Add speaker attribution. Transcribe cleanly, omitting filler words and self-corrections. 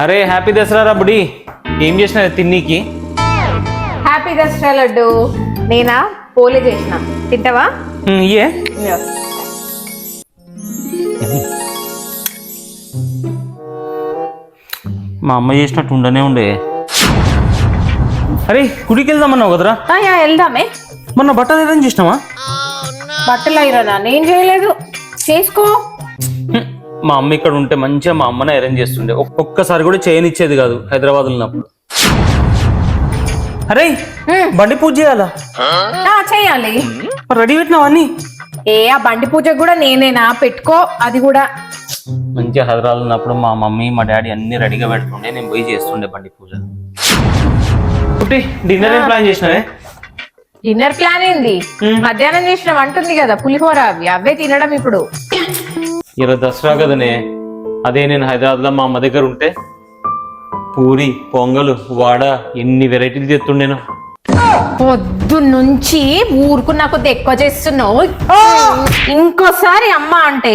Speaker 1: అరే హ్యాపీ దసరా రా బుడి. ఏం చేసిన తిన్నీకి?
Speaker 2: హ్యాపీ దసరా లడ్డు. నేనా పోలే చేసిన, తింటావా?
Speaker 1: ఇయే మా అమ్మ చేసినట్టు ఉండనే ఉండే. అరే గుడికి వెళ్దామన్నావు కదరా?
Speaker 2: వెళ్దామే.
Speaker 1: మొన్న బట్టలు ఏదైనా చేసినావా?
Speaker 2: బట్టలు అయినా నేను చేయలేదు, చేసుకో.
Speaker 1: మా అమ్మ ఇక్కడ ఉంటే మంచిగా మా అమ్మనే అరేంజ్ చేస్తుండే. ఒక్కసారి కూడా చేయనిచ్చేది కాదు హైదరాబాద్ ఉన్నప్పుడు. అరే బండి పూజ చేయాలా?
Speaker 2: చేయాలి.
Speaker 1: రెడీ పెట్టినావా అన్ని?
Speaker 2: ఆ బండి పూజ కూడా నేనేనా? పెట్టుకో అది కూడా.
Speaker 1: మంచిగా హైదరాబాద్ ఉన్నప్పుడు మా మమ్మీ మా డాడీ అన్ని రెడీగా పెడుతుండే, నేను పోయి చేస్తుండే బండి పూజ. డిన్నర్ ఏం ప్లాన్ చేసినావే?
Speaker 2: డిన్నర్ ప్లాన్ ఏంది? మధ్యాహ్నం చేసిన వంట ఉంది కదా పులిహోర, అవే తినడం ఇప్పుడు.
Speaker 1: ఇలా దసరా కదనే, అదే నేను హైదరాబాద్ లో మా అమ్మ దగ్గర ఉంటే పూరి పొంగలు వాడ ఎన్ని వెరైటీలు చేస్తుండేను.
Speaker 2: పొద్దు నుంచి ఊరుకున్నా కొద్ది ఎక్కువ చేస్తున్నావు. ఇంకోసారి అమ్మ అంటే